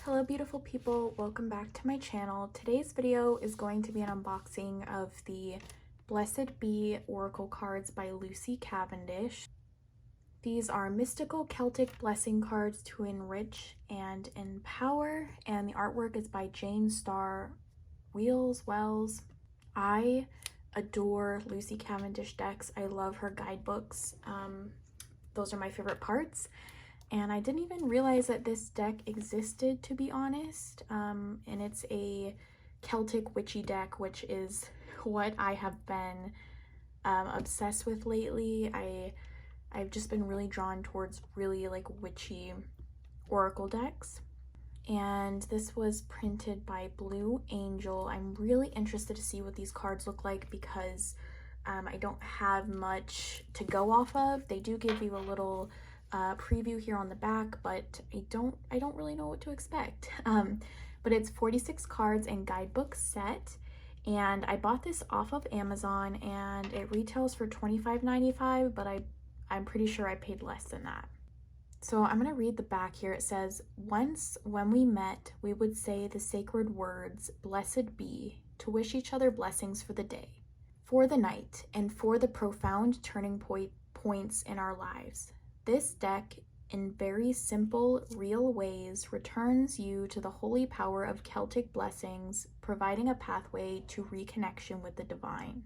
Hello beautiful people, welcome back to my channel. Today's video is going to be an unboxing of the Blessed Be Oracle cards by Lucy Cavendish. These are mystical Celtic blessing cards to enrich and empower, and the artwork is by Jane Starr Wells. I adore Lucy Cavendish decks. I love her guidebooks. Those are my favorite parts. And I didn't even realize that this deck existed, to be honest. And it's a Celtic witchy deck, which is what I have been obsessed with lately. I've just been really drawn towards really like witchy oracle decks. And this was printed by Blue Angel. I'm really interested to see what these cards look like because I don't have much to go off of. They do give you a little preview here on the back, but I don't really know what to expect. But it's 46 cards and guidebook set, and I bought this off of Amazon and it retails for $25.95, but I'm pretty sure I paid less than that. So I'm gonna read the back here. It says, "Once when we met, we would say the sacred words, 'Blessed be,' to wish each other blessings for the day, for the night, and for the profound turning points in our lives. This deck, in very simple, real ways, returns you to the holy power of Celtic blessings, providing a pathway to reconnection with the divine.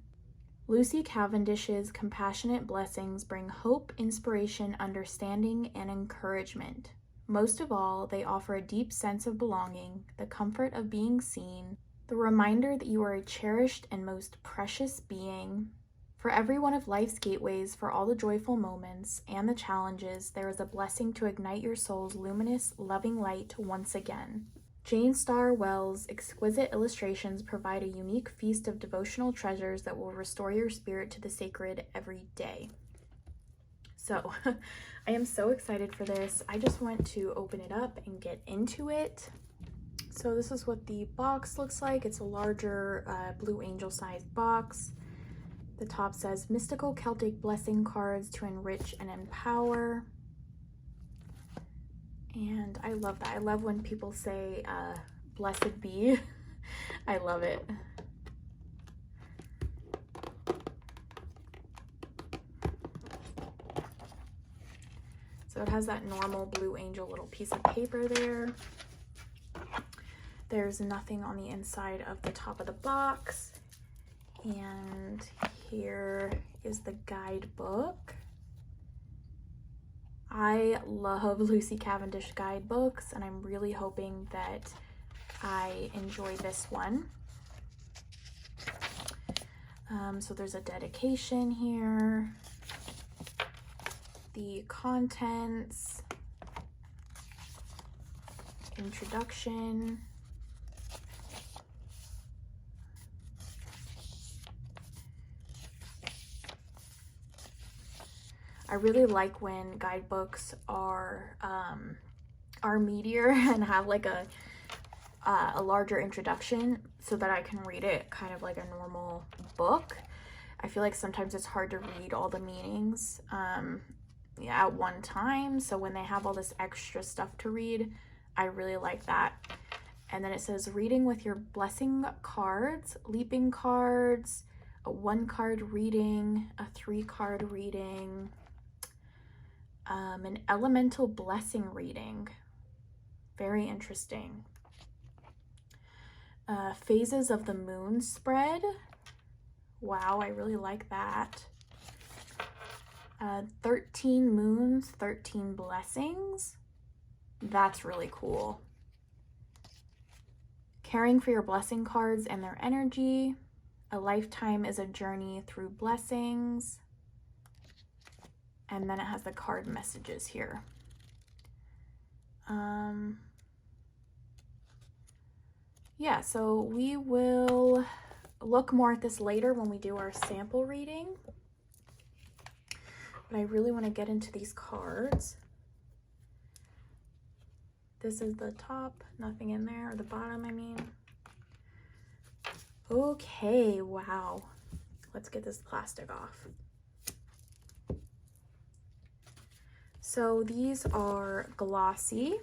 Lucy Cavendish's compassionate blessings bring hope, inspiration, understanding, and encouragement. Most of all, they offer a deep sense of belonging, the comfort of being seen, the reminder that you are a cherished and most precious being. For every one of life's gateways, for all the joyful moments and the challenges, there is a blessing to ignite your soul's luminous, loving light once again. Jane Starr Wells' exquisite illustrations provide a unique feast of devotional treasures that will restore your spirit to the sacred every day." So I am so excited for this. I just want to open it up and get into it. So this is what the box looks like. It's a larger Blue Angel sized box. The top says mystical Celtic blessing cards to enrich and empower. And I love that. I love when people say blessed be. I love it. So it has that normal Blue Angel little piece of paper there. There's nothing on the inside of the top of the box. And here is the guidebook. I love Lucy Cavendish guidebooks, and I'm really hoping that I enjoy this one. So there's a dedication here, the contents, introduction, I really like when guidebooks are meatier and have like a larger introduction so that I can read it kind of like a normal book. I feel like sometimes it's hard to read all the meanings at one time. So when they have all this extra stuff to read, I really like that. And then it says reading with your blessing cards, leaping cards, a 1-card reading, a 3-card reading, an elemental blessing reading. Very interesting. Phases of the moon spread. Wow, I really like that. 13 moons, 13 blessings. That's really cool. Caring for your blessing cards and their energy. A lifetime is a journey through blessings. And then it has the card messages here. Yeah, so we will look more at this later when we do our sample reading. But I really want to get into these cards. This is the top, nothing in there, or the bottom, I mean. Okay, wow. Let's get this plastic off. So these are glossy.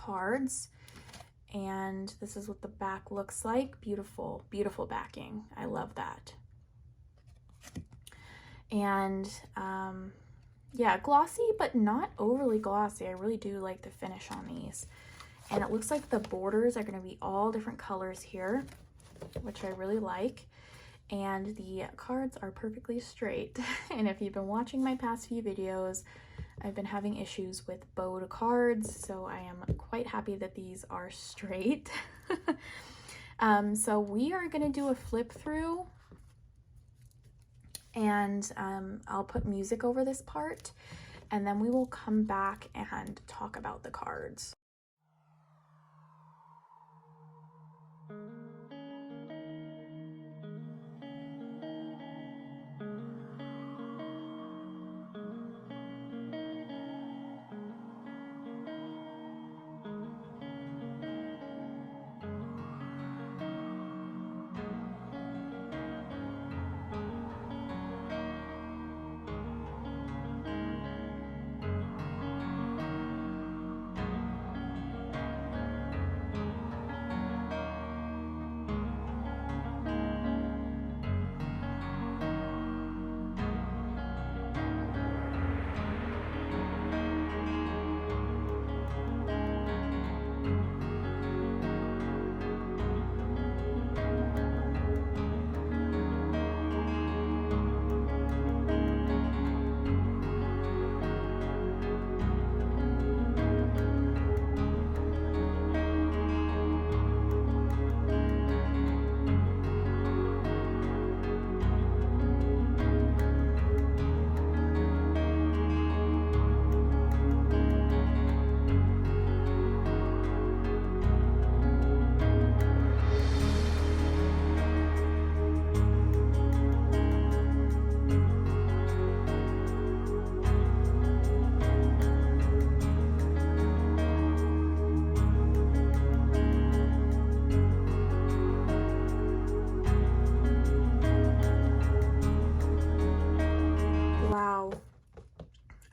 cards. And this is what the back looks like. Beautiful, beautiful backing. I love that. And yeah, glossy, but not overly glossy. I really do like the finish on these. And it looks like the borders are going to be all different colors here, which I really like. And the cards are perfectly straight. And if you've been watching my past few videos, I've been having issues with bowed cards, so I am quite happy that these are straight. So we are going to do a flip through, and I'll put music over this part, and then we will come back and talk about the cards.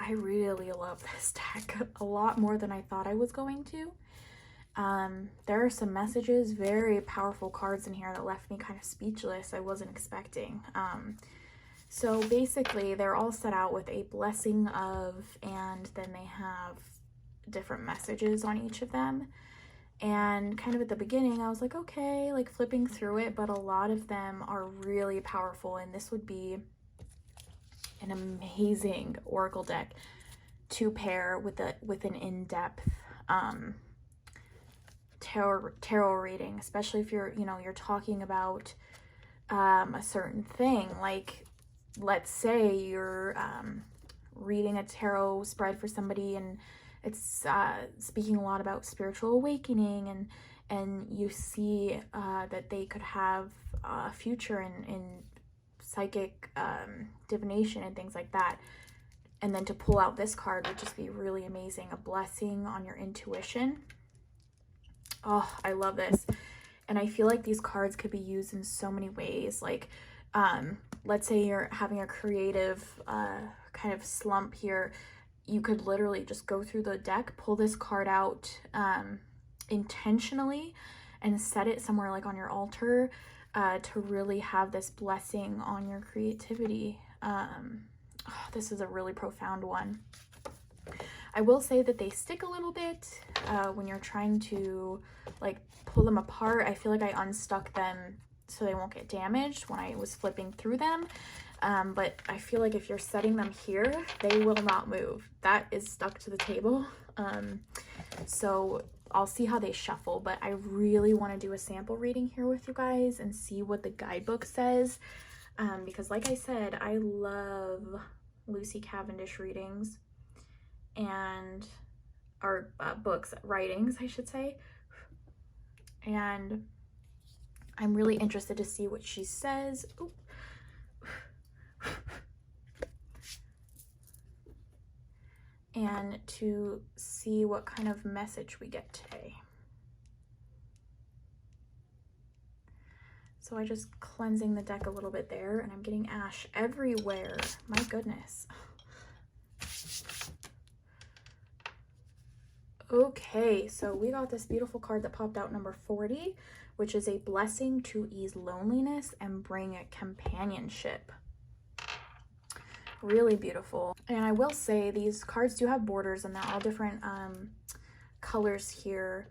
I really love this deck a lot more than I thought I was going to. There are some messages, very powerful cards in here that left me kind of speechless. I wasn't expecting. So basically they're all set out with a blessing of, and then they have different messages on each of them. And kind of at the beginning I was like, okay, like flipping through it, but a lot of them are really powerful, and this would be an amazing oracle deck to pair with an in-depth tarot reading, especially if you're talking about a certain thing. Like, let's say you're reading a tarot spread for somebody, and it's speaking a lot about spiritual awakening, and you see that they could have a future in psychic divination and things like that, and then to pull out this card would just be really amazing. A blessing on your intuition. Oh, I love this. And I feel like these cards could be used in so many ways. Like, let's say you're having a creative kind of slump here. You could literally just go through the deck, pull this card out intentionally, and set it somewhere like on your altar to really have this blessing on your creativity. This is a really profound one. I will say that they stick a little bit when you're trying to like pull them apart. I feel like I unstuck them so they won't get damaged when I was flipping through them. But I feel like if you're setting them here, they will not move. That is stuck to the table. So I'll see how they shuffle, but I really want to do a sample reading here with you guys and see what the guidebook says. Because like I said, I love Lucy Cavendish readings and or books, writings, I should say. And I'm really interested to see what she says. Ooh. And to see what kind of message we get today. So I just cleansing the deck a little bit there, and I'm getting ash everywhere. My goodness. Okay, so we got this beautiful card that popped out, number 40, which is a blessing to ease loneliness and bring companionship. Really beautiful. And I will say these cards do have borders and they're all different colors here,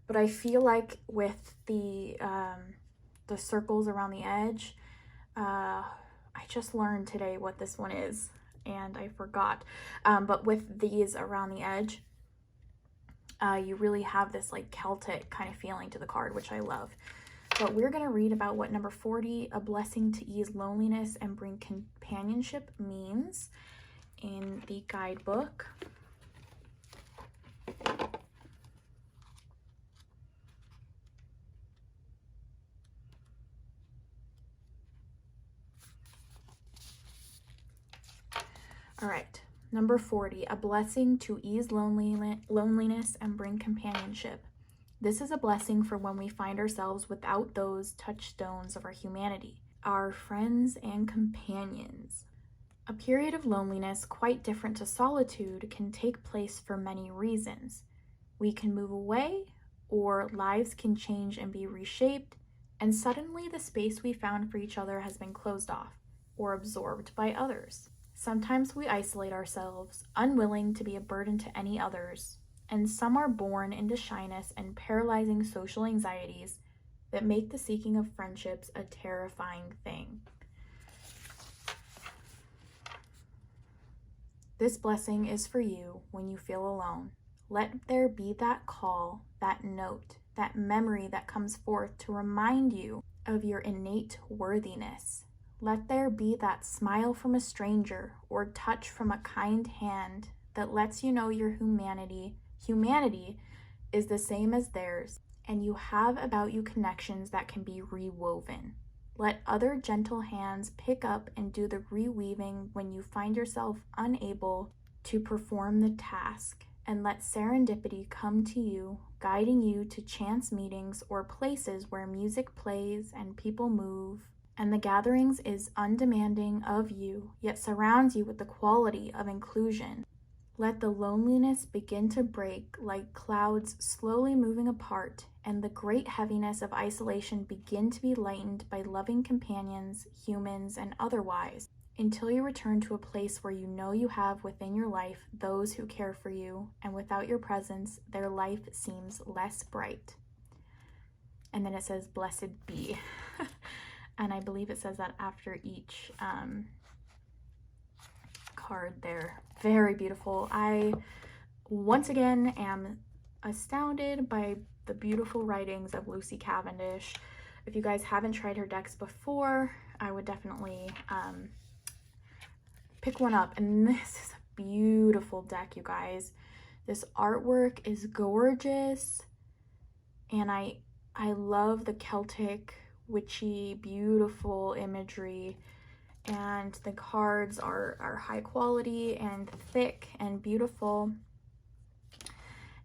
but I feel like with the circles around the edge, I just learned today what this one is and I forgot, but with these around the edge, you really have this like Celtic kind of feeling to the card, which I love. But we're going to read about what number 40, a blessing to ease loneliness and bring companionship, means in the guidebook. All right, number 40, a blessing to ease loneliness and bring companionship. This is a blessing for when we find ourselves without those touchstones of our humanity, our friends and companions. A period of loneliness, quite different to solitude, can take place for many reasons. We can move away, or lives can change and be reshaped, and suddenly the space we found for each other has been closed off or absorbed by others. Sometimes we isolate ourselves, unwilling to be a burden to any others, and some are born into shyness and paralyzing social anxieties that make the seeking of friendships a terrifying thing. This blessing is for you when you feel alone. Let there be that call, that note, that memory that comes forth to remind you of your innate worthiness. Let there be that smile from a stranger or touch from a kind hand that lets you know your humanity is the same as theirs, and you have about you connections that can be rewoven. Let other gentle hands pick up and do the reweaving when you find yourself unable to perform the task, and let serendipity come to you, guiding you to chance meetings or places where music plays and people move, and the gatherings is undemanding of you, yet surrounds you with the quality of inclusion. Let the loneliness begin to break like clouds slowly moving apart, and the great heaviness of isolation begin to be lightened by loving companions, humans, and otherwise, until you return to a place where you know you have within your life those who care for you, and without your presence, their life seems less bright. And then it says, blessed be. And I believe it says that after each card there. Very beautiful. I once again am astounded by the beautiful writings of Lucy Cavendish. If you guys haven't tried her decks before, I would definitely pick one up. And this is a beautiful deck, you guys. This artwork is gorgeous, and I love the Celtic, witchy, beautiful imagery. And the cards are high quality and thick and beautiful,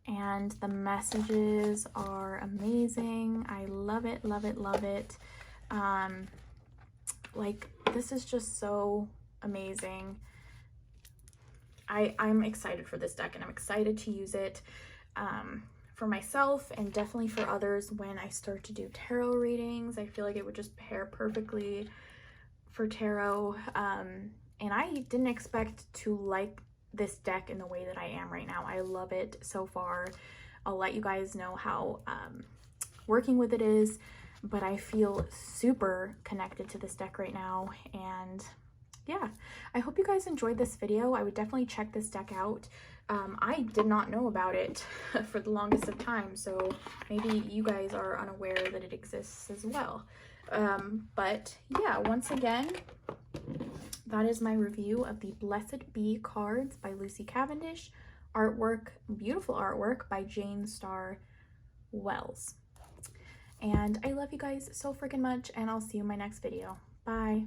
and the messages are amazing. I love it, love it, love it. Like, this is just so amazing. I'm excited for this deck, and I'm excited to use it for myself and definitely for others when I start to do tarot readings. I feel like it would just pair perfectly for tarot, and I didn't expect to like this deck in the way that I am right now. I love it so far. I'll let you guys know how working with it is, but I feel super connected to this deck right now. And yeah, I hope you guys enjoyed this video. I would definitely check this deck out. I did not know about it for the longest of time, so maybe you guys are unaware that it exists as well. But yeah, once again, that is my review of the Blessed Be cards by Lucy Cavendish. Artwork, beautiful artwork by Jane Starr Wells. And I love you guys so freaking much, and I'll see you in my next video. Bye.